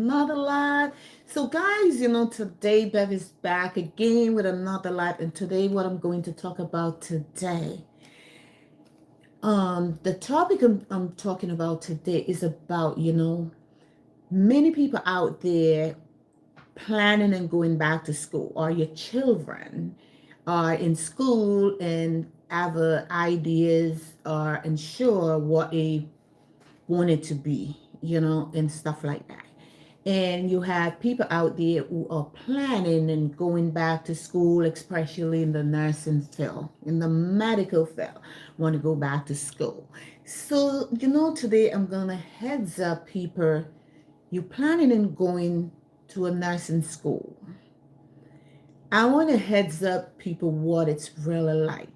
another live. So guys, today Bev is back again with another live, and today what I'm going to talk about today. The topic I'm talking about today is about, many people out there planning and going back to school, or your children are in school and have ideas or unsure what they want it to be, and stuff like that. And you have people out there who are planning and going back to school, especially in the nursing field, in the medical field, want to go back to school. So, today I'm going to heads up people, you planning and going to a nursing school. I want to heads up people what it's really like,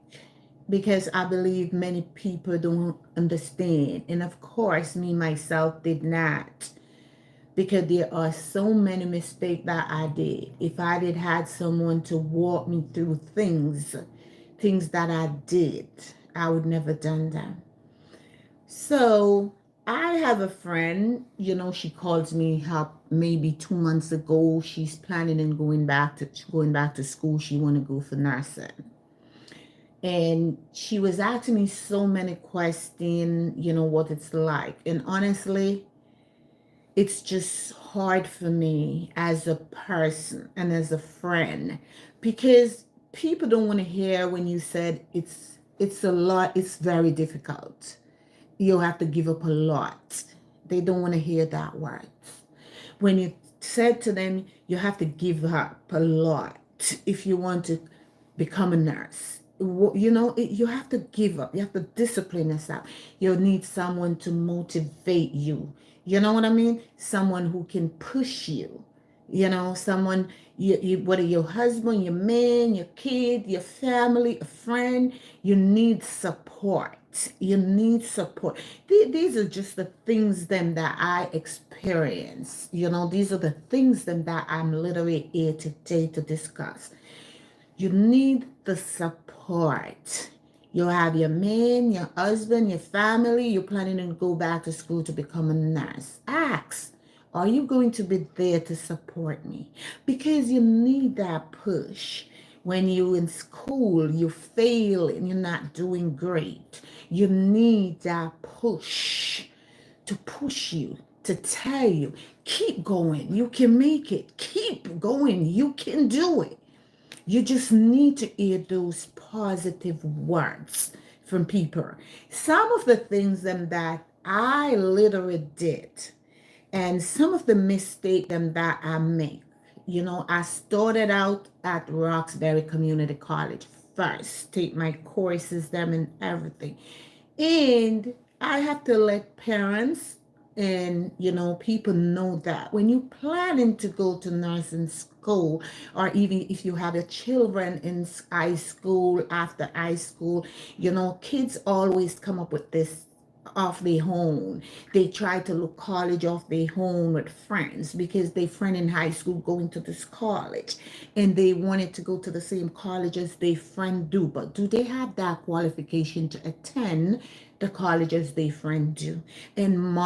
because I believe many people don't understand. And of course, me myself did not, because there are so many mistakes that I did. If I did had someone to walk me through things that I did, I would never done that. So I have a friend, she calls me up maybe 2 months ago. She's planning on going back to school. She want to go for nursing. And she was asking me so many questions, what it's like. And honestly, it's just hard for me as a person and as a friend, because people don't want to hear when you said it's a lot, it's very difficult. You'll have to give up a lot. They don't want to hear that word. When you said to them, you have to give up a lot if you want to become a nurse. You have to give up. You have to discipline yourself. You'll need someone to motivate you. You know what I mean? Someone who can push you. Someone, whether your husband, your man, your kid, your family, a friend, you need support. You need support. These are just the things then that I experience. These are the things then that I'm literally here today to discuss. You need the support. You have your man, your husband, your family. You're planning to go back to school to become a nurse. Ask, are you going to be there to support me? Because you need that push. When you're in school, you fail and you're not doing great. You need that push to push you, to tell you, keep going. You can make it. Keep going. You can do it. You just need to hear those positive words from people. Some of the things that I literally did, and some of the mistakes that I made. I started out at Roxbury Community College first, take my courses, them and everything. And I have to let parents and people know that when you're planning to go to nursing school, or even if you have your children in high school, after high school, kids always come up with this off their own. They try to look college off their own with friends, because they friend in high school going to this college and they wanted to go to the same college as their friend do. But do they have that qualification to attend the college as their friend do? And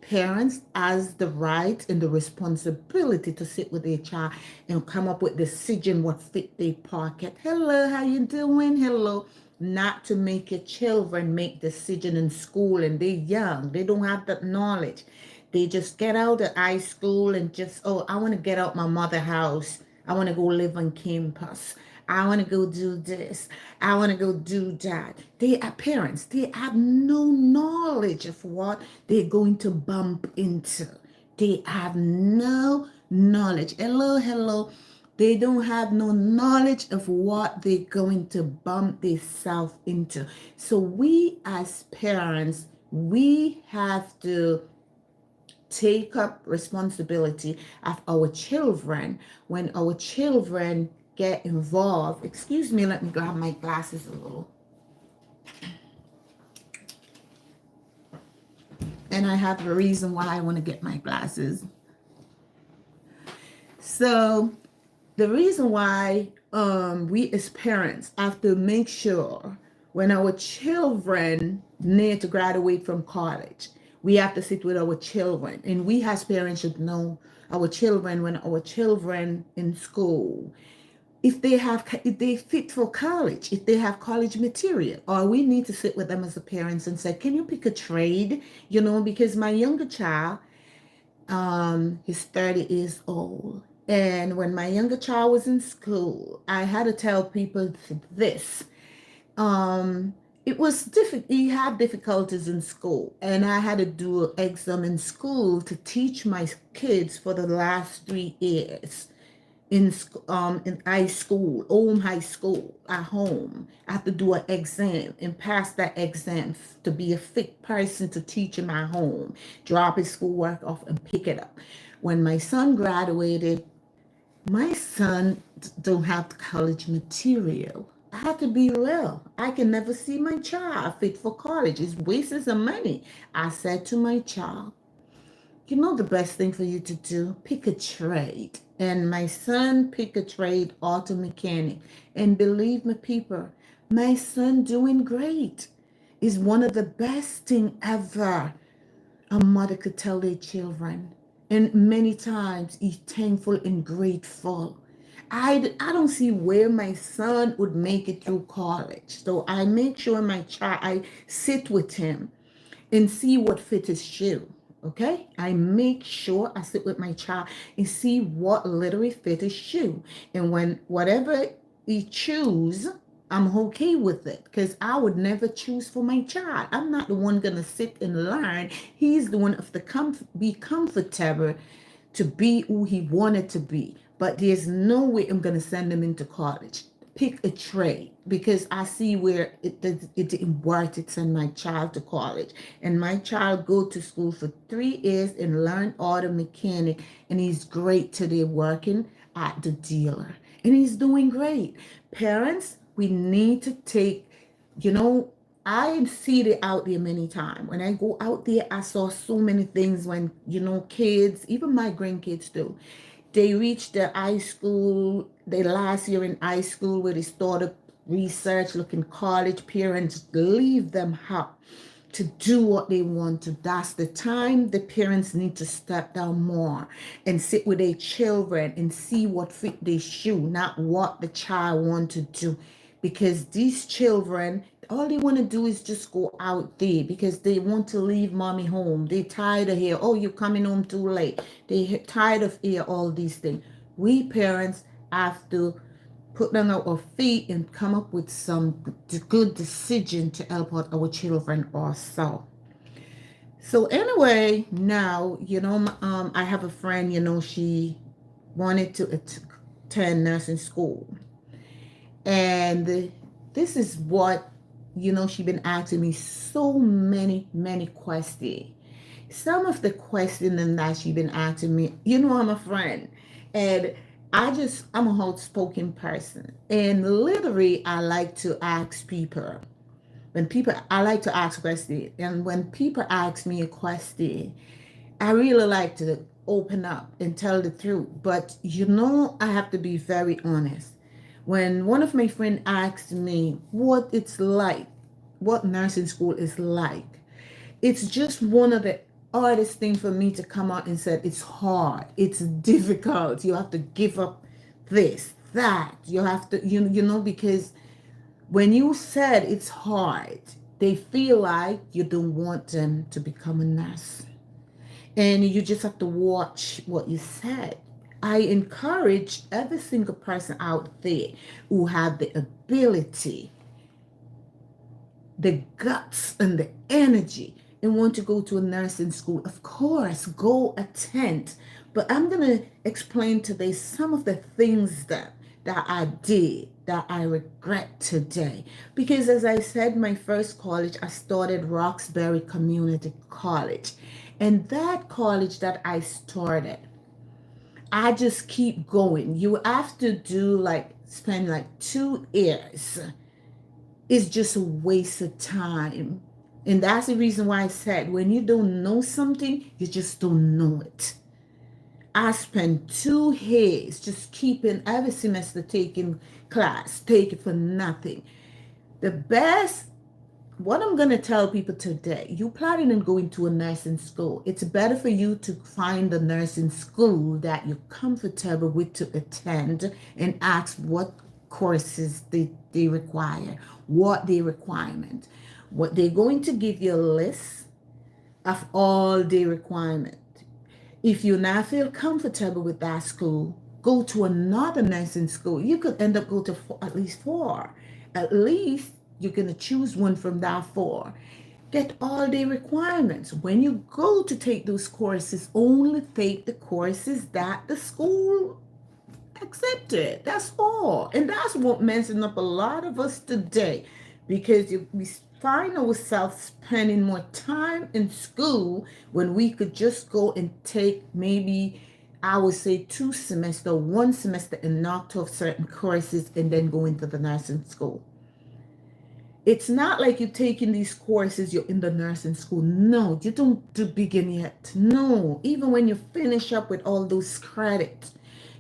parents has the right and the responsibility to sit with their child and come up with decision what fit their pocket. Hello, how you doing? Hello. Not to make your children make decision in school, and they're young. They don't have that knowledge. They just get out of high school and just, oh, I want to get out my mother house. I want to go live on campus. I want to go do this. I want to go do that. They are parents. They have no knowledge of what they're going to bump into. They have no knowledge. Hello, hello. They don't have no knowledge of what they're going to bump themselves into. So we as parents, we have to take up responsibility of our children. When our children get involved, excuse me, let me grab my glasses a little. And I have a reason why I want to get my glasses. So the reason why we as parents have to make sure when our children need to graduate from college, We have to sit with our children. And we as parents should know our children when our children in school, if they fit for college, if they have college material, or we need to sit with them as a parents and say, can you pick a trade? Because my younger child, he's 30 years old. And when my younger child was in school, I had to tell people this. Um, it was difficult. He had difficulties in school, and I had to do an exam in school to teach my kids for the last 3 years in high school, high school, at home. I have to do an exam and pass that exam to be a fit person to teach him at home, drop his schoolwork off and pick it up. When my son graduated, my son don't have the college material. I have to be real. I can never see my child fit for college. It's wasting some money. I said to my child, the best thing for you to do? Pick a trade. And my son picked a trade, auto mechanic. And believe me, people, my son doing great. Is one of the best thing ever a mother could tell their children. And many times he's thankful and grateful. I don't see where my son would make it through college. So I make sure I sit with him and see what fits his shoe. Okay, I make sure I sit with my child and see what literally fits his shoe. And when whatever he choose, I'm okay with it, because I would never choose for my child. I'm not the one gonna sit and learn. He's the one of the be comfortable to be who he wanted to be. But there's no way I'm gonna send him into college. Pick a trade, because I see where it didn't worth it send my child to college. And my child go to school for 3 years and learn auto mechanic, and he's great today working at the dealer. And he's doing great. Parents, we need to take, I see it out there many times. When I go out there, I saw so many things when, kids, even my grandkids do. They reached their high school, their last year in high school, where they started research, looking college. Parents leave them out to do what they want to. That's the time the parents need to step down more and sit with their children and see what fit their shoe, not what the child want to do. Because these children, all they want to do is just go out there because they want to leave mommy home. They tired of here. Oh, you're coming home too late. They tired of here, all these things. We parents have to put down our feet and come up with some good decision to help out our children also. So anyway, now, I have a friend, she wanted to attend nursing school. And this is what, she been asking me so many questions. Some of the questions that she been asking me, I'm a friend. And I'm a outspoken person. And literally, I like to ask people. I like to ask questions. And when people ask me a question, I really like to open up and tell the truth. But, I have to be very honest. When one of my friends asked me what it's like, what nursing school is like, it's just one of the hardest things for me to come out and say it's hard, it's difficult. You have to give up this, that. You have to, because when you said it's hard, they feel like you don't want them to become a nurse. And you just have to watch what you said. I encourage every single person out there who have the ability, the guts, and the energy and want to go to a nursing school. Of course, go attend. But I'm going to explain today some of the things that I did that I regret today. Because as I said, my first college, I started Roxbury Community College. And that college that I started, I just keep going. You have to spend 2 years. It's just a waste of time. And that's the reason why I said, when you don't know something, you just don't know it. I spent 2 years just keeping every semester taking class, taking for nothing. The best what I'm going to tell people today, you planning on going to a nursing school, it's better for you to find a nursing school that you're comfortable with to attend and ask what courses they require, what their requirement. What they're going to give you a list of all the requirements. If you not feel comfortable with that school, go to another nursing school. You could end up go to at least four. At least you're gonna choose one from that four. Get all the requirements. When you go to take those courses, only take the courses that the school accepted. That's all. And that's what messing up a lot of us today, because we find ourselves spending more time in school when we could just go and take maybe, I would say, 2 semester, 1 semester, and knock off certain courses and then go into the nursing school. It's not like you're taking these courses, you're in the nursing school. No, you don't do begin yet. No, even when you finish up with all those credits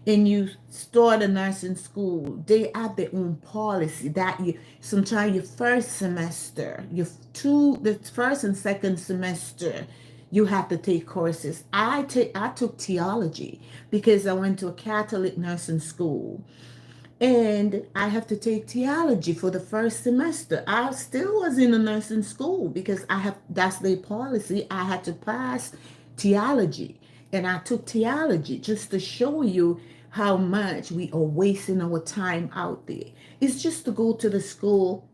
and you start a nursing school, they have their own policy that you sometimes your first semester, the first and second semester, you have to take courses. I took theology because I went to a Catholic nursing school, and I have to take theology for the first semester. I still was in a nursing school because that's their policy. I had to pass theology. And I took theology just to show you how much we are wasting our time out there. It's just to go to the school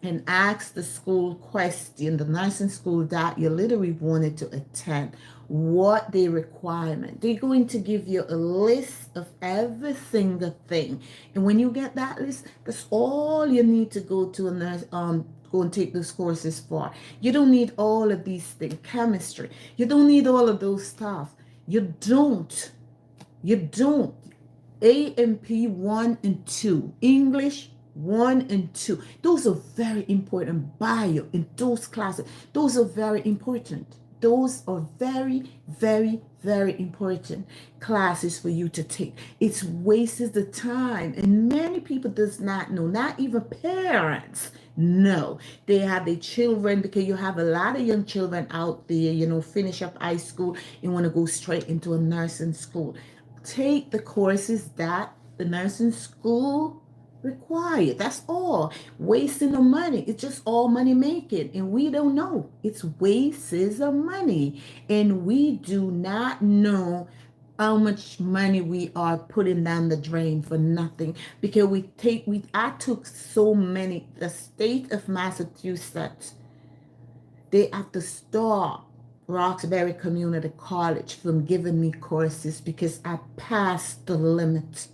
and ask the school question, the nursing school that you literally wanted to attend, what their requirement. They're going to give you a list of every single thing. And when you get that list, that's all you need to go to a nurse, go and take those courses for. You don't need all of these things, chemistry. You don't need all of those stuff. You don't. You don't. A&P 1 and 2, English 1 and 2. Those are very important. Bio in those classes, those are very important. Those are very, very, very important classes for you to take. It's wastes the time, and many people does not know, not even parents know. They have their children, because you have a lot of young children out there, finish up high school and want to go straight into a nursing school. Take the courses that the nursing school required. That's all. Wasting of money. It's just all money making. And we don't know. It's wastes of money. And we do not know how much money we are putting down the drain for nothing. Because I took so many, the state of Massachusetts, they have to stop Roxbury Community College from giving me courses because I passed the limit.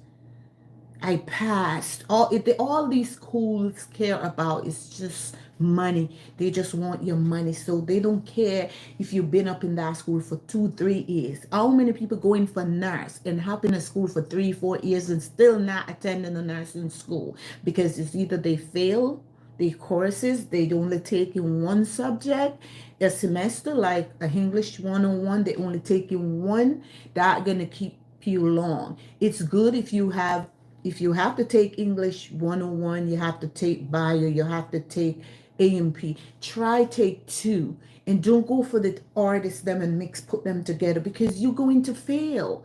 I passed. All these schools care about is just money. They just want your money. So they don't care if you've been up in that school for 2, 3 years. How many people go in for nurse and hop in a school for 3, 4 years and still not attending a nursing school? Because it's either they fail the courses, they only take in one subject a semester, like a English 101, they only take in one. That's gonna keep you long. It's good if you have to take English 101, you have to take bio, you have to take A&P. Try take two, and don't go for the artists them and put them together, because you're going to fail.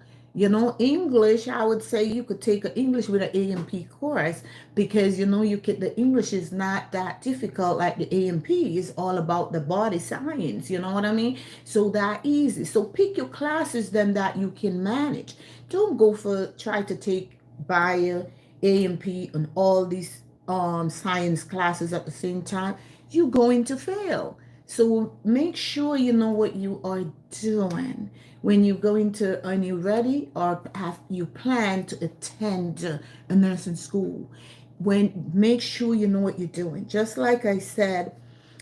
English, I would say you could take an English with an A&P course, because the English is not that difficult like the A&P. Is all about the body science, you know what I mean? So that easy. So pick your classes then that you can manage. Don't go for try to take bio, A&P, and all these science classes at the same time. You're going to fail. So make sure you know what you are doing when you go into, are you ready, or have you plan to attend a nursing school? Make sure you know what you're doing. Just like I said,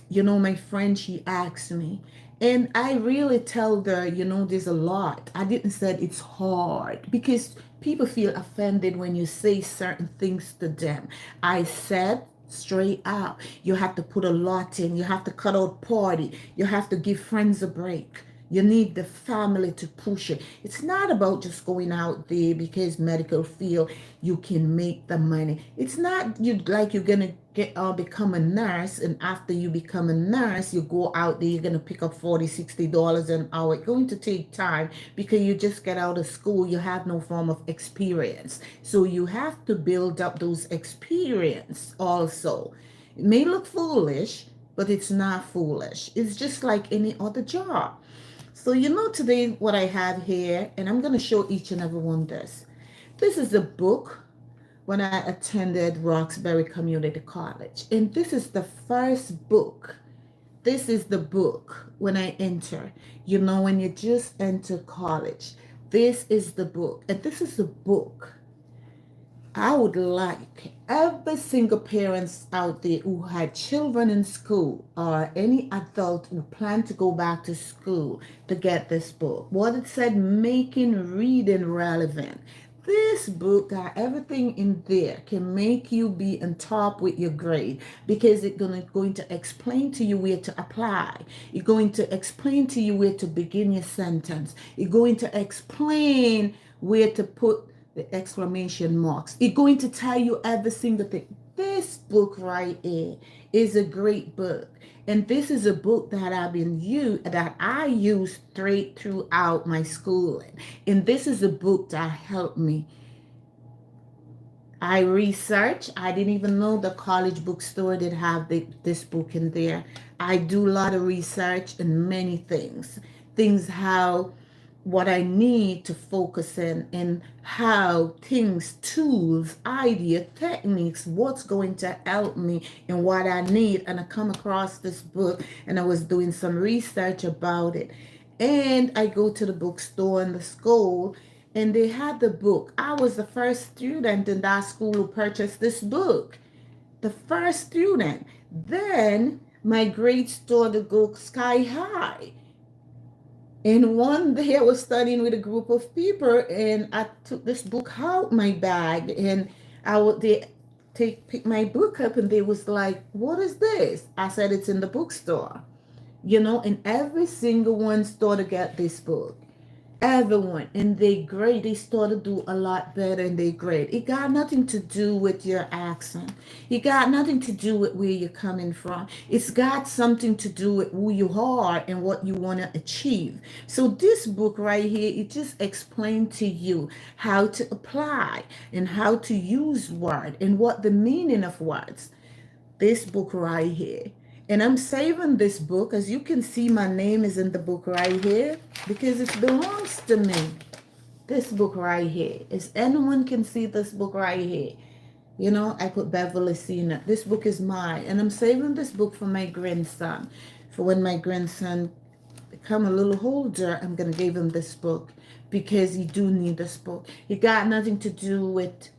my friend, she asked me, and I really tell her, there's a lot. I didn't say it's hard, because people feel offended when you say certain things to them. I said straight out, you have to put a lot in. You have to cut out party. You have to give friends a break. You need the family to push it. It's not about just going out there because medical field you can make the money. It's not you like you're gonna get become a nurse, and after you become a nurse you go out there, you're gonna pick up 40, $60 an hour. It's going to take time because you just get out of school, you have no form of experience, so you have to build up those experience also. It may look foolish, but it's not foolish. It's just like any other job. So today what I have here, and I'm going to show each and every one this. This is a book when I attended Roxbury Community College. And this is the first book. This is the book when I enter. When you just enter college, this is the book. And this is the book I would like every single parents out there who had children in school or any adult who plan to go back to school to get this book. What it said, making reading relevant. This book got everything in there, can make you be on top with your grade because it's going to explain to you where to apply. It's going to explain to you where to begin your sentence. It's going to explain where to put the exclamation marks. It's going to tell you every single thing. This book right here is a great book. And this is a book that I use straight throughout my schooling. And this is a book that helped me. I research. I didn't even know the college bookstore did have this book in there. I do a lot of research in many things. Things how what I need to focus in and how things, tools, idea, techniques, what's going to help me and what I need. And I come across this book and I was doing some research about it. And I go to the bookstore in the school and they had the book. I was the first student in that school who purchased this book. The first student. Then my grades started to go sky high. And one day I was studying with a group of people and I took this book out my bag and they pick my book up and they was like, what is this? I said, it's in the bookstore. And every single one started to get this book. Everyone in their grade, they started to do a lot better in their grade. It got nothing to do with your accent. It got nothing to do with where you're coming from. It's got something to do with who you are and what you want to achieve. So this book right here, it just explained to you how to apply and how to use word and what the meaning of words. This book right here. And I'm saving this book. As you can see, my name is in the book right here because it belongs to me. This book right here. Is anyone can see this book right here. I put Bevgill in it. This book is mine. And I'm saving this book for my grandson. For when my grandson become a little older, I'm going to give him this book because you do need this book. It got nothing to do with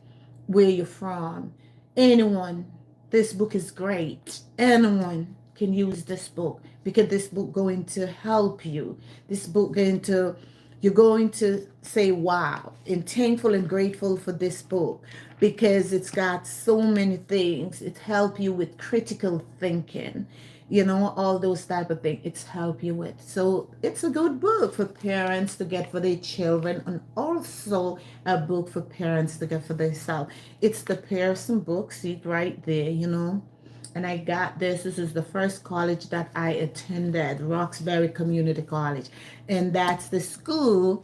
where you're from. Anyone. This book is great. Anyone can use this book because this book going to help you. This book you're going to say wow and thankful and grateful for this book because it's got so many things. It help you with critical thinking, all those type of things it's help you with. So it's a good book for parents to get for their children and also a book for parents to get for themselves. It's the Pearson book, see right there, and I got this. This is the first college that I attended, Roxbury Community College. And that's the school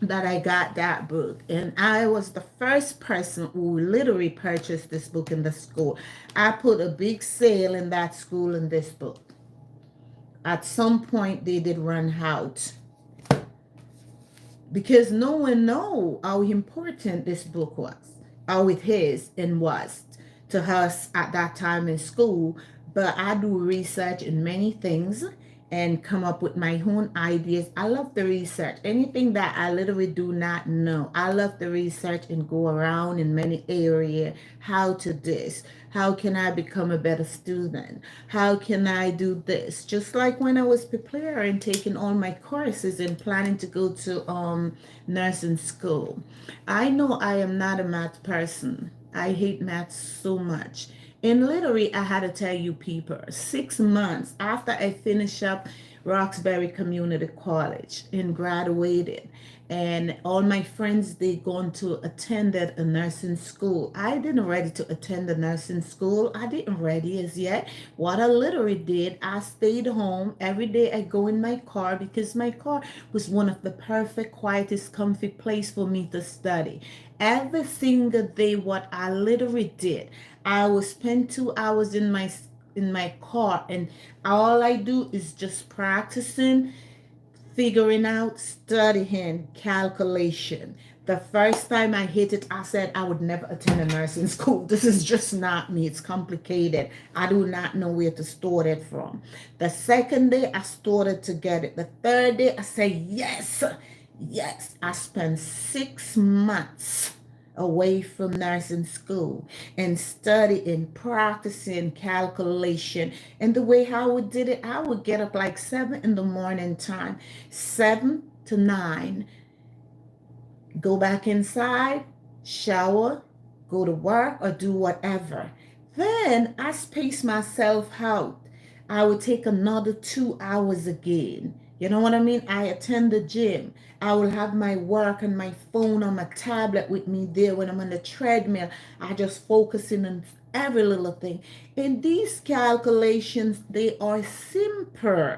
that I got that book. And I was the first person who literally purchased this book in the school. I put a big sale in that school in this book. At some point, they did run out because no one know how important this book was, how it is and was to us at that time in school. But I do research in many things and come up with my own ideas. I love the research. Anything that I literally do not know, I love the research and go around in many areas. How to this? How can I become a better student? How can I do this? Just like when I was preparing, taking all my courses and planning to go to nursing school. I know I am not a math person. I hate math so much. And literally, I had to tell you people, 6 months after I finished up Roxbury Community College and graduated. And all my friends, they gone to attended a nursing school. I didn't ready to attend the nursing school. I didn't ready as yet. What I literally did, I stayed home. Every day I go in my car because my car was one of the perfect, quietest, comfy place for me to study. Every single day, what I literally did, I would spend 2 hours in my car, and all I do is just practicing, figuring out, studying, calculation. The first time I hit it, I said I would never attend a nursing school. This is just not me. It's complicated. I do not know where to start it from. The second day, I started to get it. The third day, I said, yes, yes. I spent 6 months away from nursing school and studying, practicing calculation. And the way how we did it, I would get up like 7 in the morning time, 7 to 9, go back inside, shower, go to work, or do whatever. Then I space myself out. I would take another 2 hours again. You know what I mean? I attend the gym. I will have my work and my phone or my tablet with me there when I'm on the treadmill. I just focusing on every little thing. And these calculations, they are simple,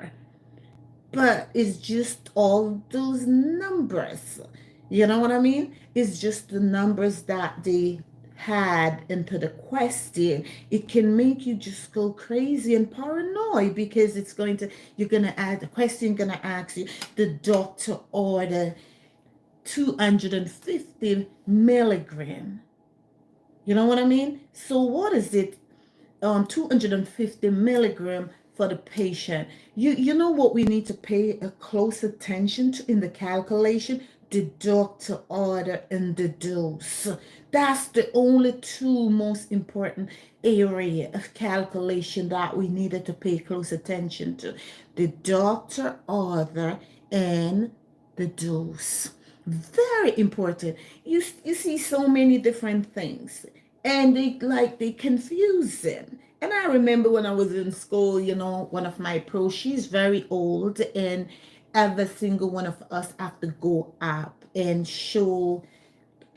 but it's just all those numbers. You know what I mean? It's just the numbers that they had into the question. It can make you just go crazy and paranoid because you're going to add the question, going to ask you, the doctor order 250 milligram. You know what I mean? So what is it? 250 milligram for the patient. You know what we need to pay a close attention to in the calculation? The doctor order and the dose. That's the only two most important area of calculation that we needed to pay close attention to. The doctor order and the dose. Very important. You see so many different things, and they confuse them. And I remember when I was in school, one of my pros, she's very old, and every single one of us have to go up and show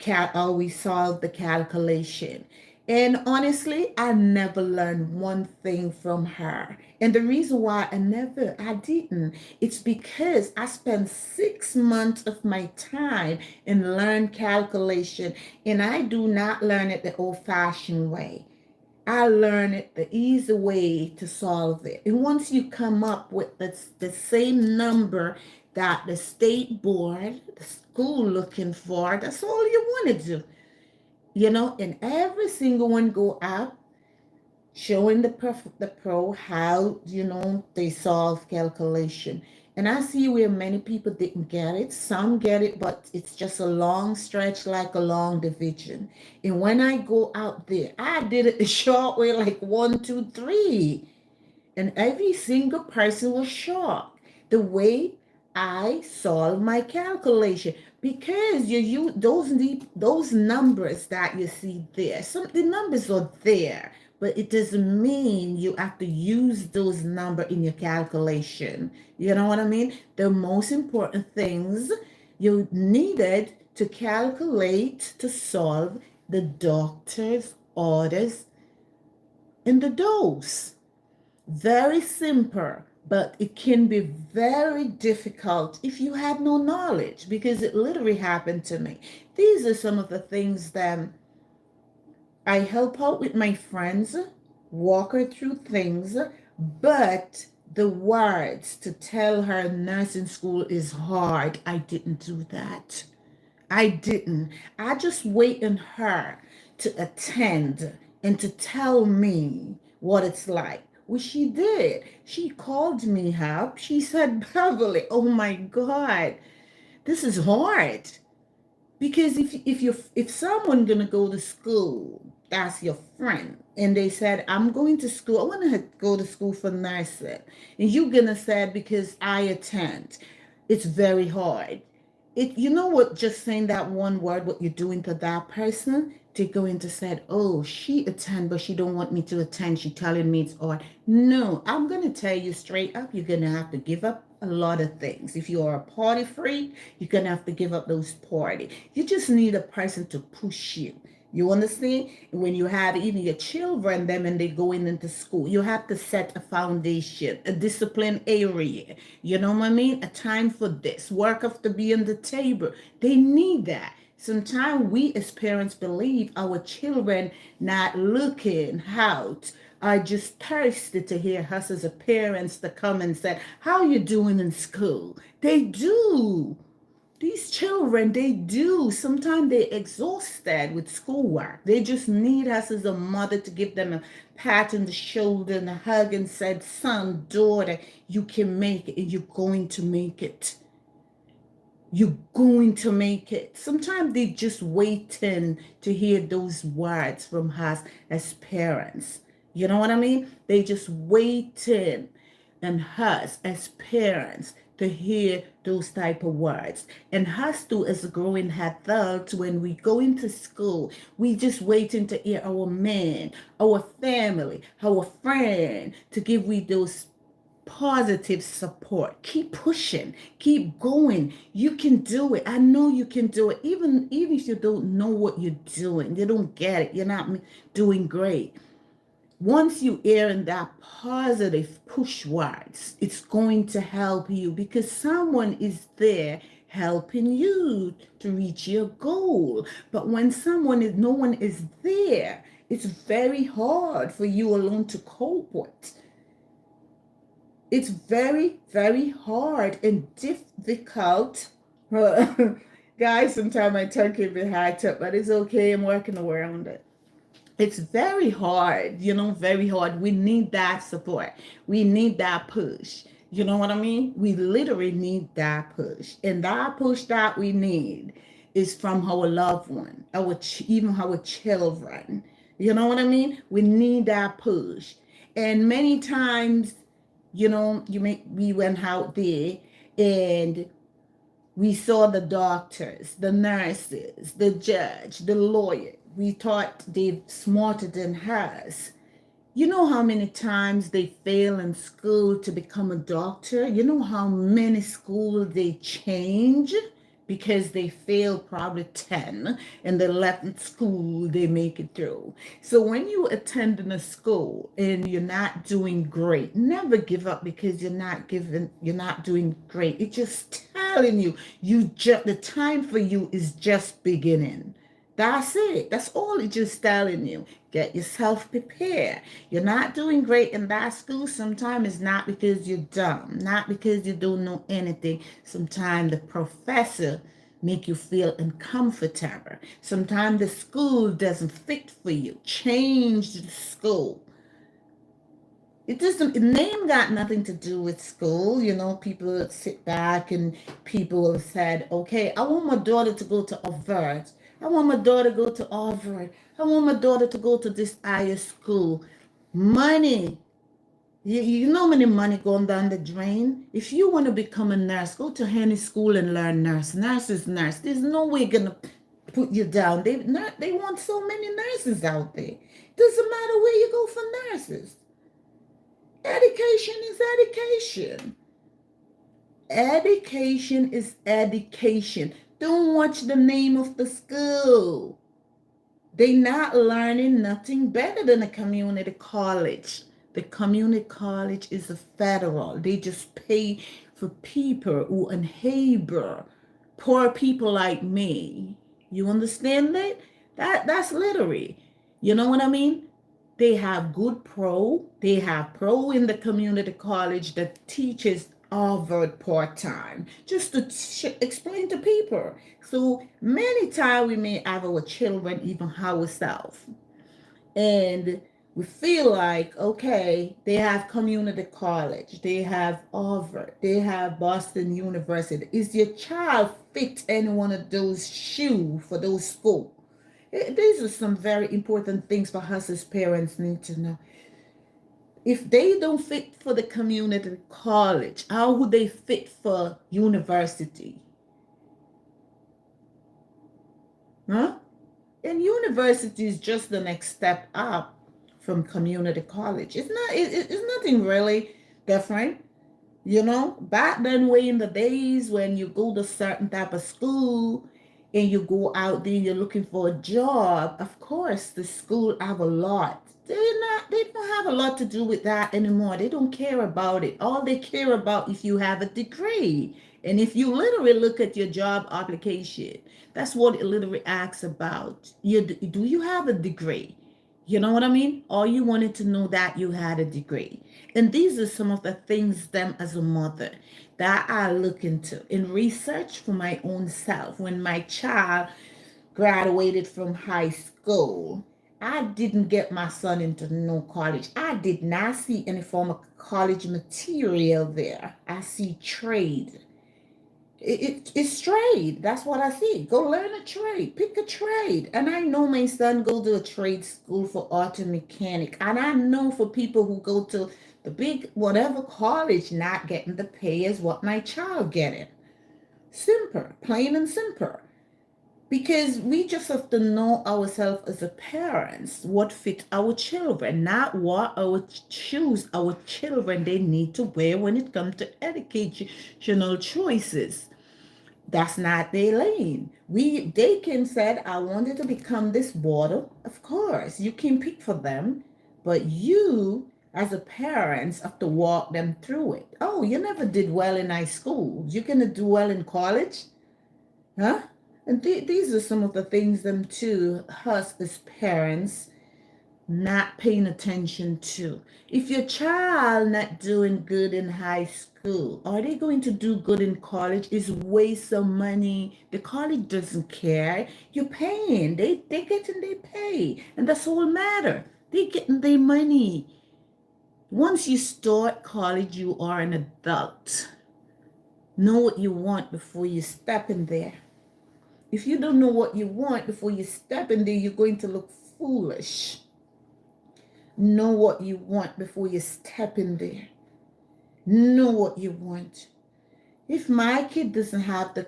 how we solve the calculation. And honestly, I never learned one thing from her. And the reason why I didn't, it's because I spent 6 months of my time and learned calculation. And I do not learn it the old fashioned way. I learned it the easy way to solve it. And once you come up with the same number that the state board, the school looking for, that's all you want to do. And every single one go out showing the pro how they solve calculation. And I see where many people didn't get it. Some get it, but it's just a long stretch, like a long division. And when I go out there, I did it the short way, like 1, 2, 3, and every single person was shocked the way I solved my calculation, because you use those numbers that you see there. Some the numbers are there, but it doesn't mean you have to use those numbers in your calculation. You know what I mean? The most important things you needed to calculate to solve the doctor's orders and the dose. Very simple, but it can be very difficult if you have no knowledge, because it literally happened to me. These are some of the things that I help out with my friends, walk her through things, but the words to tell her nursing school is hard, I didn't do that. I didn't. I just wait on her to attend and to tell me what it's like. Well, she did. She called me up. She said, Beverly, oh my God, this is hard. Because if someone gonna go to school, that's your friend, and they said, I'm going to school, I want to go to school for nursing, and you're gonna say, because I attend, it's very hard. You know what, just saying that one word, what you're doing to that person, they're going to say, oh, she attend, but she don't want me to attend. She telling me it's odd. No, I'm going to tell you straight up, you're going to have to give up a lot of things. If you are a party freak, you're going to have to give up those party. You just need a person to push you. You understand? When you have even your children, them and they going into school, you have to set a foundation, a discipline area. You know what I mean? A time for this. Work have to be on the table. They need that. Sometimes we as parents believe our children not looking out are just thirsty to hear us as a parents to come and say, how you doing in school? They do. These children, they do. Sometimes they're exhausted with schoolwork. They just need us as a mother to give them a pat on the shoulder and a hug and said, son, daughter, you can make it and you're going to make it. You're going to make it. Sometimes they just waiting to hear those words from us as parents. You know what I mean? They just waiting and us as parents to hear those type of words. And us too as growing adults, when we go into school, we just waiting to hear our man, our family, our friend to give we those positive support. Keep pushing, keep going. You can do it. I know you can do it. Even if you don't know what you're doing, you don't get it, you're not doing great. Once you hear in that positive push words, it's going to help you because someone is there helping you to reach your goal. But when no one is there, it's very hard for you alone to cope with. It's very, very hard and difficult. Guys, sometimes my tongue can be hard up, but it's okay. I'm working around it. It's very hard, very hard. We need that support. We need that push. You know what I mean? We literally need that push. And that push that we need is from our loved one, even our children. You know what I mean? We need that push. And many times, we went out there and we saw the doctors, the nurses, the judge, the lawyer. We thought they're smarter than us. You know how many times they fail in school to become a doctor? You know how many schools they change because they failed probably 10 and they left school, they make it through. So when you attend in a school and you're not doing great, never give up because you're not doing great. It's just telling you, the time for you is just beginning. That's it. That's all it's just telling you. Get yourself prepared. You're not doing great in that school. Sometimes it's not because you're dumb, not because you don't know anything. Sometimes the professor make you feel uncomfortable. Sometimes the school doesn't fit for you. Change the school. Name got nothing to do with school. People sit back and people have said, okay, I want my daughter to go to Harvard. I want my daughter to go to Harvard. I want my daughter to go to this higher school. Money. You know how many money going down the drain? If you want to become a nurse, go to any school and learn nurse. Nurse is nurse. There's no way going to put you down. They want so many nurses out there. Doesn't matter where you go for nurses. Education is education. Education is education. Don't watch the name of the school. They not learning nothing better than a community college. The community college is a federal. They just pay for people who unable, poor people like me. You understand that? That's literally. You know what I mean? They have good pro. They have pro in the community college that teaches Harvard part-time, just to explain to people. So many times we may have our children, even ourselves, and we feel like, okay, they have community college, they have Harvard, they have Boston University. Is your child fit any one of those shoes for those schools? These are some very important things for us as parents need to know. If they don't fit for the community college, how would they fit for university? Huh? And university is just the next step up from community college. It's not. It's nothing really different. Back then, way in the days when you go to certain type of school and you go out there, you're looking for a job. Of course, the school have a lot. They don't have a lot to do with that anymore. They don't care about it. All they care about if you have a degree. And if you literally look at your job application, that's what it literally asks about. Do you have a degree? You know what I mean? All you wanted to know that you had a degree. And these are some of the things them as a mother that I look into in research for my own self. When my child graduated from high school, I didn't get my son into no college. I did not see any form of college material there. I see trade. It's trade. That's what I see. Go learn a trade. Pick a trade. And I know my son go to a trade school for auto mechanic. And I know for people who go to the big whatever college not getting the pay as what my child getting. Simple. Plain and simple. Because we just have to know ourselves as a parents, what fit our children, not what our shoes our children they need to wear when it comes to educational choices. That's not their lane. They can said, I wanted to become this border. Of course, you can pick for them, but you as a parent have to walk them through it. Oh, you never did well in high school. You're gonna do well in college, huh? And these are some of the things them too, us as parents not paying attention to. If your child not doing good in high school, are they going to do good in college? Is waste of money. The college doesn't care. You're paying. They getting their pay. And that's all matter. They getting their money. Once you start college, you are an adult. Know what you want before you step in there. If you don't know what you want before you step in there, you're going to look foolish. Know what you want before you step in there. Know what you want. If my kid doesn't have the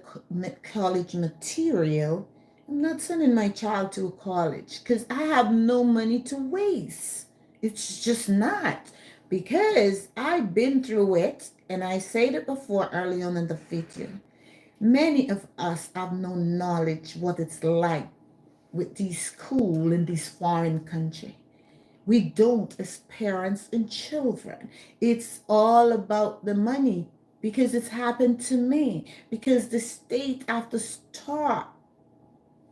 college material, I'm not sending my child to a college because I have no money to waste. It's just not. Because I've been through it, and I said it before early on in the video. Many of us have no knowledge what it's like with these school in this foreign country. We don't as parents and children. It's all about the money because it's happened to me. Because the state have to start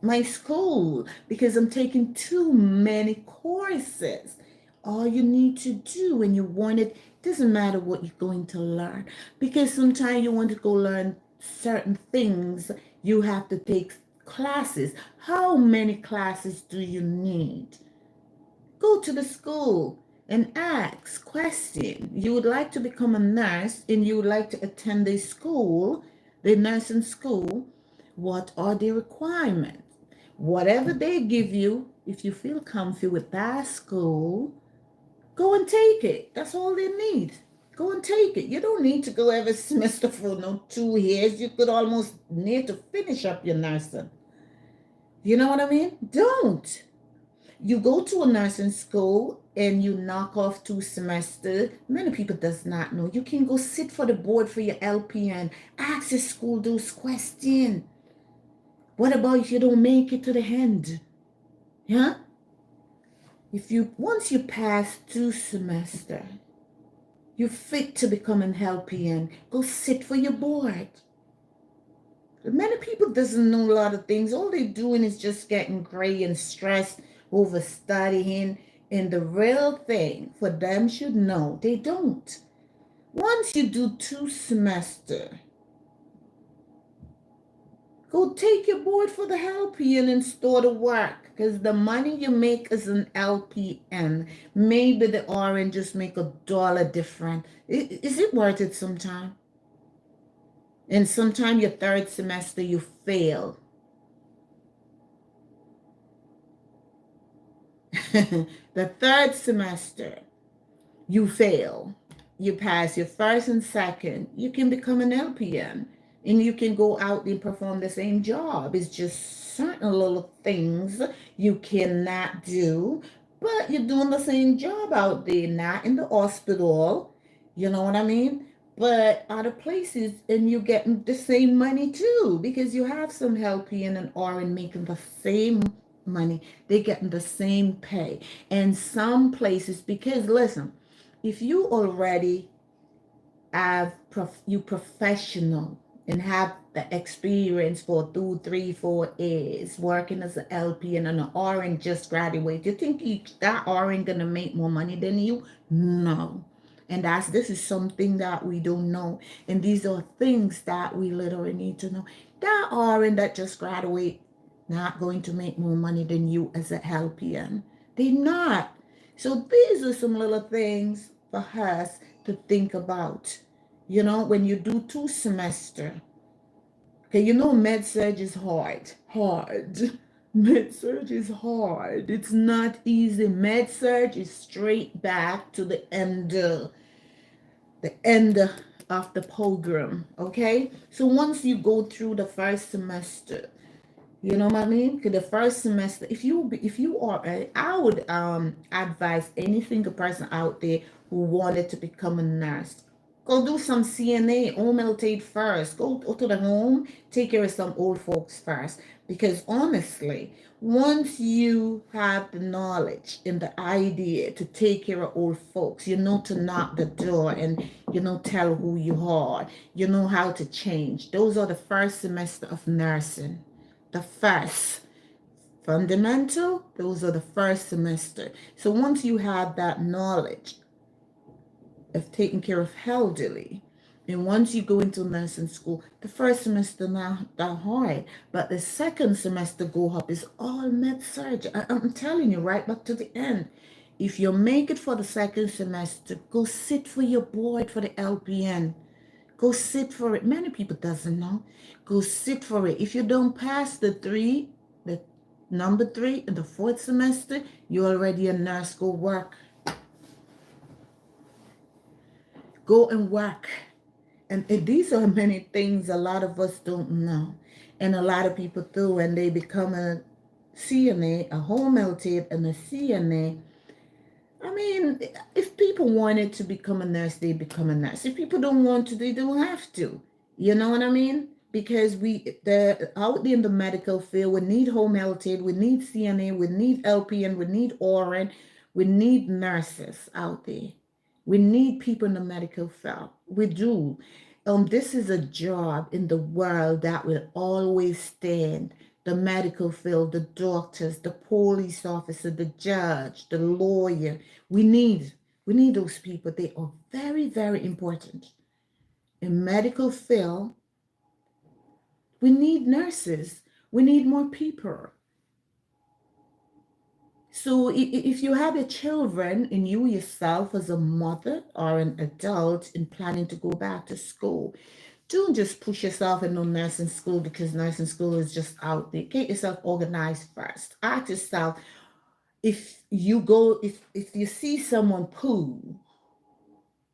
my school because I'm taking too many courses. All you need to do when you want it, doesn't matter what you're going to learn. Because sometimes you want to go learn certain things, you have to take classes. How many classes do you need? Go to the school and ask question. You would like to become a nurse and you would like to attend the school, the nursing school. What are the requirements? Whatever they give you, if you feel comfy with that school, go and take it. That's all they need. Go and take it. You don't need to go every semester for no 2 years. You could almost need to finish up your nursing. You know what I mean? Don't. You go to a nursing school and you knock off 2 semesters. Many people does not know. You can go sit for the board for your LPN. Ask your school those questions. What about if you don't make it to the end? Yeah? Once you pass 2 semesters, you're fit to become an LPN. Go sit for your board. Many people doesn't know a lot of things. All they're doing is just getting gray and stressed over studying. And the real thing for them should know, they don't. Once you do 2 semesters, go take your board for the LPN and start to work. Because the money you make as an LPN, maybe the RN just make $1 different. Is it worth it sometime? And sometime your 3rd semester you fail. The 3rd semester you fail. You pass your 1st and 2nd, you can become an LPN. and you can go out and perform the same job. It's just certain little things you cannot do, but you're doing the same job out there, not in the hospital. You know what I mean? But other places, and you're getting the same money too, because you have some LPN and RN making the same money. They're getting the same pay. And some places, because listen, if you already you professional and have the experience for 2, 3, 4 years working as an LPN and an RN just graduated, you think that RN gonna make more money than you? No. And this is something that we don't know. And these are things that we literally need to know. That RN that just graduate not going to make more money than you as a LPN. They're not. So these are some little things for us to think about. When you do 2 semester, okay, med surg is hard. Med surg is hard. It's not easy. Med surg is straight back to the end of the program. Okay, so once you go through the first semester, you know what I mean? Because the first semester, if you are, I would advise any single person out there who wanted to become a nurse, go do some CNA, home health aide first. Go to the home, take care of some old folks first. Because honestly, once you have the knowledge and the idea to take care of old folks, you know to knock the door and tell who you are. You know how to change. Those are the first semester of nursing. The first fundamental, those are the first semester. So once you have that knowledge of taking care of elderly, and once you go into nursing school, the first semester not that hard, but the second semester go up is all med surg. I'm telling you, right back to the end. If you make it for the second semester, go sit for your board for the LPN. Go sit for it. Many people doesn't know. Go sit for it. If you don't pass the number 3 in the fourth semester, you're already a nurse. Go work. Go and work. And these are many things a lot of us don't know. And a lot of people do, and they become a CNA, a home health aide, and a CNA. I mean, if people wanted to become a nurse, they become a nurse. If people don't want to, they don't have to. You know what I mean? Because out there in the medical field, we need home health aide, we need CNA, we need LPN, we need RN, we need nurses out there. We need people in the medical field. We do. This is a job in the world that will always stand. The medical field, the doctors, the police officer, the judge, the lawyer. We need those people. They are very, very important. In medical field, we need nurses. We need more people. So if you have your children and you yourself as a mother or an adult in planning to go back to school, don't just push yourself into nursing school because nursing school is just out there. Get yourself organized first. Ask yourself, if you see someone poo,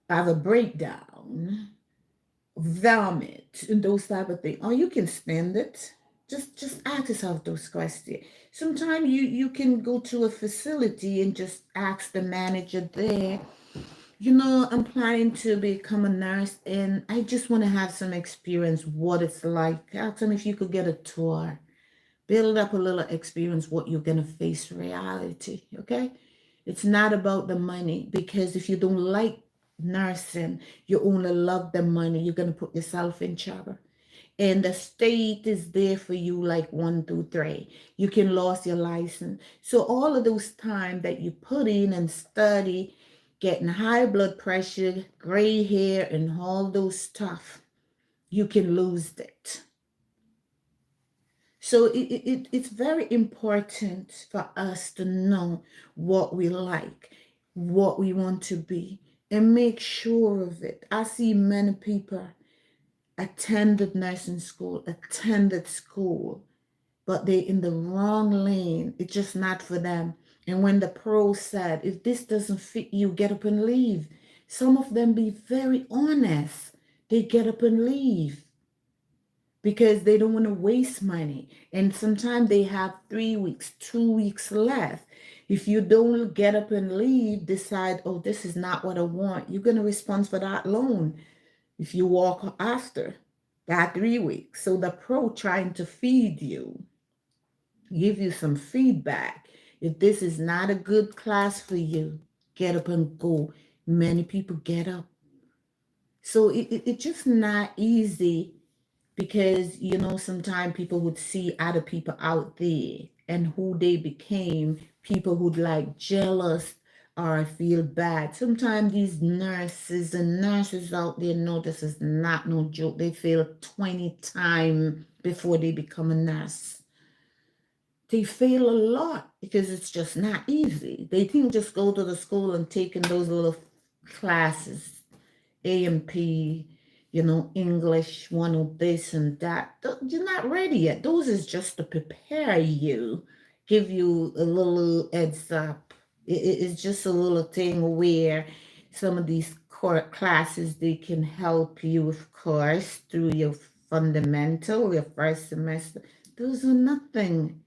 have a breakdown, vomit, and those type of things, or you can stand it. Just ask yourself those questions. Sometimes you can go to a facility and just ask the manager there, I'm planning to become a nurse and I just want to have some experience what it's like. Ask them if you could get a tour. Build up a little experience what you're going to face reality, okay? It's not about the money, because if you don't like nursing, you only love the money, you're going to put yourself in trouble. And the state is there for you like 1, 2, 3. You can lose your license. So all of those time that you put in and study, getting high blood pressure, gray hair, and all those stuff, you can lose it. So it's very important for us to know what we like, what we want to be, and make sure of it. I see many people attended nursing school, attended school, but they're in the wrong lane. It's just not for them. And when the pro said, if this doesn't fit you, get up and leave. Some of them be very honest. They get up and leave. because they don't want to waste money. And sometimes they have 3 weeks, 2 weeks left. If you don't get up and leave, decide, oh, this is not what I want, you're going to respond for that loan if you walk after that 3 weeks. So the pro trying to feed you, give you some feedback. If this is not a good class for you, get up and go. Many people get up. So it's just not easy because, sometimes people would see other people out there and who they became, people who'd like jealous or feel bad. Sometimes these nurses out there know this is not no joke. They fail 20 times before they become a nurse. They fail a lot because it's just not easy. They think just go to the school and taking those little classes, A&P, English, one of this and that. You're not ready yet. Those is just to prepare you, give you a little heads up. It's just a little thing where some of these core classes, they can help you, of course, through your fundamental, your first semester. Those are nothing.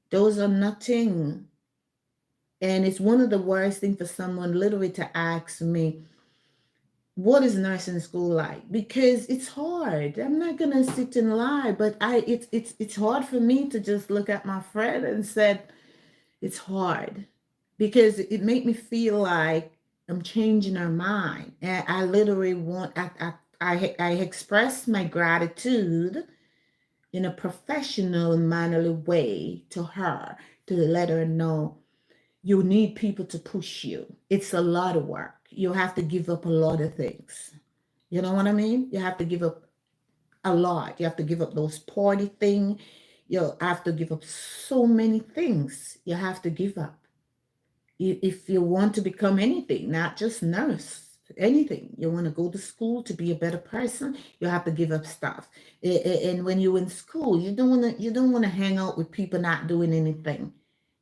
Those are nothing. And it's one of the worst things for someone literally to ask me, what is nursing school like? Because it's hard. I'm not gonna sit and lie, but it's hard for me to just look at my friend and said it's hard because it made me feel like I'm changing her mind. And I literally want I express my gratitude in a professional, mannerly way to her to let her know you need people to push you. It's a lot of work. You have to give up a lot of things. You know what I mean? You have to give up a lot. You have to give up those party thing. You have to give up so many things. You have to give up. If you want to become anything, not just nurse, anything, you want to go to school to be a better person, you have to give up stuff. And when you're in school, you don't want to hang out with people not doing anything.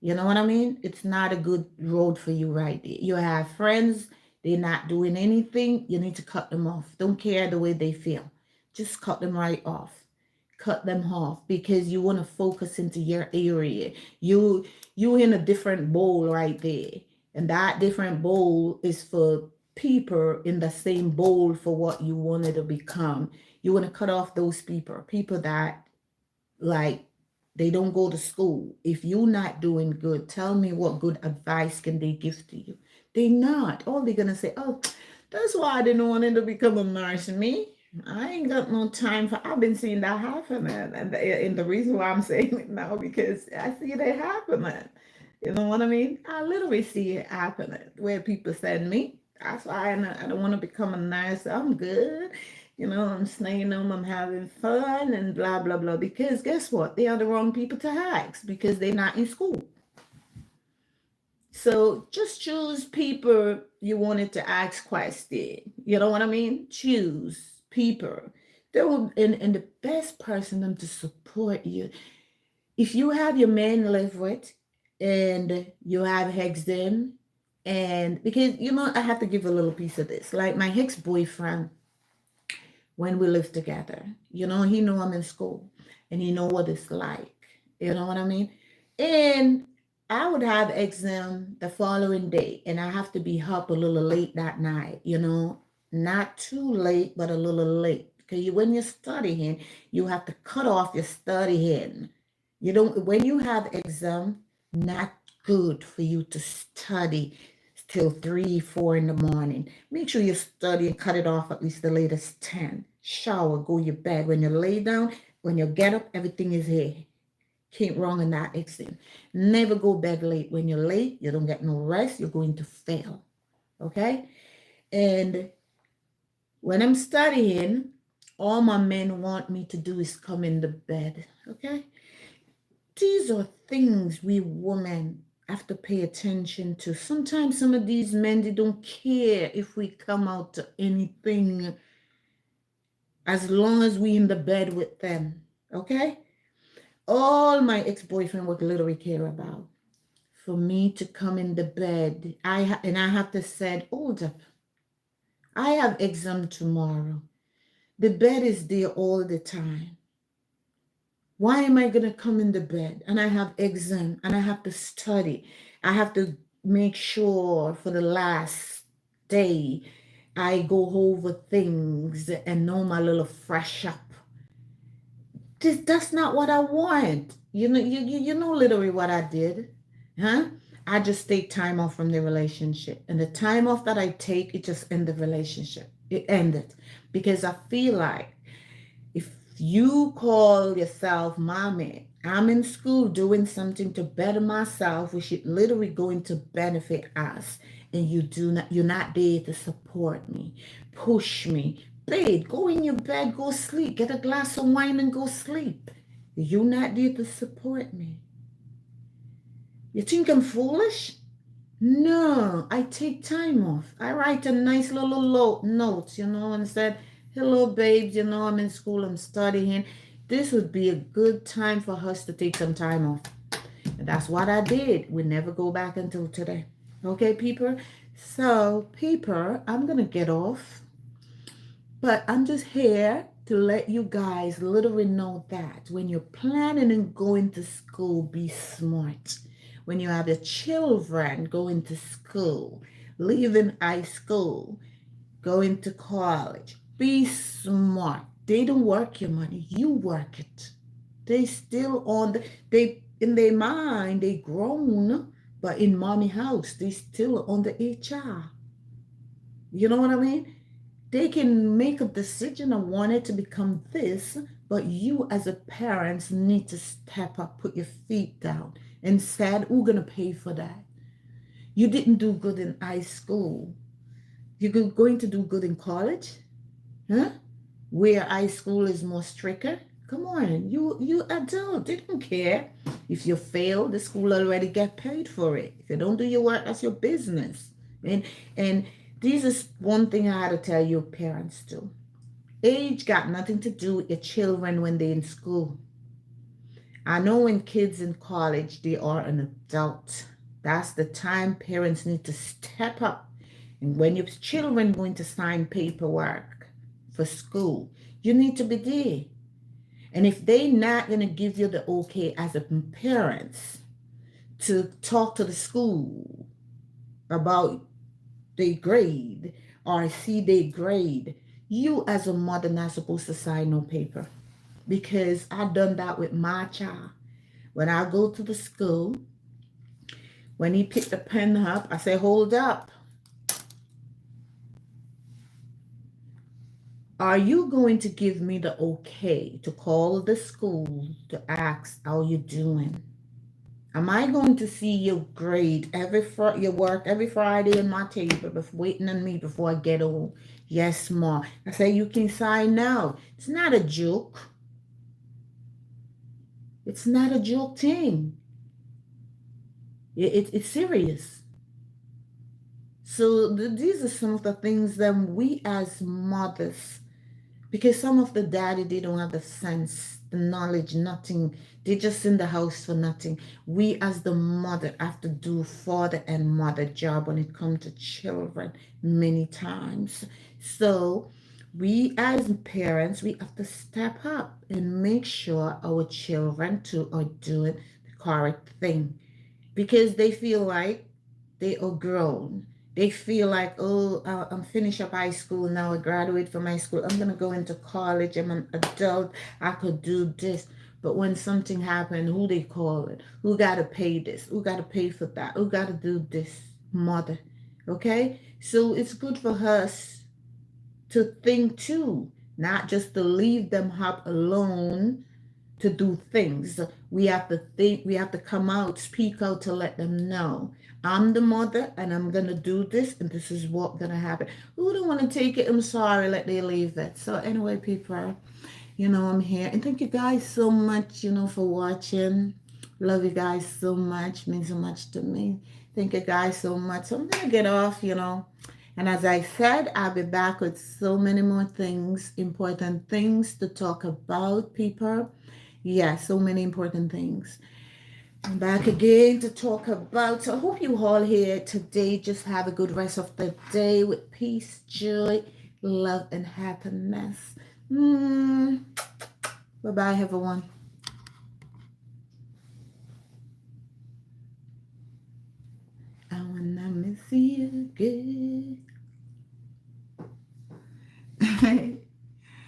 You know what I mean? It's not a good road for you right there. You have friends, they're not doing anything, you need to cut them off. Don't care the way they feel. Just cut them right off. Cut them off because you want to focus into your area. You in a different bowl right there. And that different bowl is for people in the same bowl for what you wanted to become. You want to cut off those people that like they don't go to school. If you're not doing good, tell me what good advice can they give to you? They not. All they're gonna say, oh, that's why I didn't want to become a nurse. Me, I ain't got no time for. I've been seeing that happening, and the reason why I'm saying it now because I see it happening. You know what I mean? I literally see it happening where people send me. That's why I don't want to become a nurse. I'm good. I'm staying home, I'm having fun and blah, blah, blah. Because guess what? They are the wrong people to ask because they're not in school. So just choose people you wanted to ask question. You know what I mean? Choose people. And the best person them to support you. If you have your man live with and you have them, and because I have to give a little piece of this. Like my ex-boyfriend, when we live together. He know I'm in school and he know what it's like. You know what I mean? And I would have exam the following day and I have to be up a little late that night, not too late, but a little late. Because when you're studying, you have to cut off your studying. When you have exam, not good for you to study till 3, 4 in the morning. Make sure you study and cut it off at least the latest 10. Shower, go your bed. When you lay down, when you get up, everything is here. Can't wrong in that exam. Never go bed late. When you're late, you don't get no rest, you're going to fail. Okay? And when I'm studying, all my men want me to do is come in the bed. Okay? These are things we women have to pay attention to. Sometimes some of these men, they don't care if we come out to anything as long as we in the bed with them. Okay? All my ex-boyfriend would literally care about for me to come in the bed. And I have to say, hold up. I have exam tomorrow. The bed is there all the time. Why am I going to come in the bed and I have exam and I have to study? I have to make sure for the last day I go over things and know my little fresh up. That's not what I want. You know literally what I did. Huh? I just take time off from the relationship. And the time off that I take, it just end the relationship. It ended. Because I feel like if you call yourself mommy, I'm in school doing something to better myself, which is literally going to benefit us. And you're not there to support me, push me. Babe, go in your bed, go sleep. Get a glass of wine and go sleep. You're not there to support me. You think I'm foolish? No, I take time off. I write a nice little note, and said, hello, babes, I'm in school, I'm studying. This would be a good time for us to take some time off. And that's what I did. We never go back until today. Okay, people? So, people, I'm going to get off. But I'm just here to let you guys literally know that when you're planning on going to school, be smart. When you have your children going to school, leaving high school, going to college, be smart. They don't work your money, you work it. They still they in their mind, they grown, but in mommy house, they still on the HR. You know what I mean? They can make a decision and want it to become this, but you as a parent need to step up, put your feet down, and said, who's gonna pay for that? You didn't do good in high school. You're going to do good in college? Huh? Where high school is more stricter? Come on, you adult, they don't care. If you fail, the school already get paid for it. If you don't do your work, that's your business. And this is one thing I had to tell your parents too. Age got nothing to do with your children when they're in school. I know when kids in college, they are an adult. That's the time parents need to step up. And when your children going to sign paperwork for school, you need to be there. And if they not going to give you the okay as a parents to talk to the school about their grade or see their grade, you as a mother not supposed to sign no paper. Because I done that with my child. When I go to the school, when he picked the pen up, I say, hold up. Are you going to give me the okay to call the school to ask how you doing? Am I going to see your grade your work every Friday on my table, waiting on me before I get home? Yes, Ma. I say you can sign now. It's not a joke. It's not a joke thing. It's serious. So these are some of the things that we as mothers, because some of the daddy, they don't have the sense, the knowledge, nothing. They're just in the house for nothing. We as the mother have to do father and mother job when it comes to children many times. So we as parents, we have to step up and make sure our children too are doing the correct thing, because they feel like they are grown. They feel like, oh, I'm finished up high school now. I graduate from high school. I'm going to go into college. I'm an adult. I could do this. But when something happened, who they call it? Who got to pay this? Who got to pay for that? Who got to do this? Mother. Okay? So it's good for us to think too, not just to leave them up alone to do things. We have to think, we have to come out, speak out to let them know. I'm the mother and I'm going to do this and this is what's going to happen. Who don't want to take it? I'm sorry, let they leave it. So anyway, people, I'm here. And thank you guys so much, for watching. Love you guys so much. Means so much to me. Thank you guys so much. So I'm going to get off, And as I said, I'll be back with so many more things, important things to talk about, people. Yeah, so many important things. I'm back again to talk about. So I hope you all here today just have a good rest of the day with peace, joy, love, and happiness. Mm, bye bye, everyone. I wanna miss you good.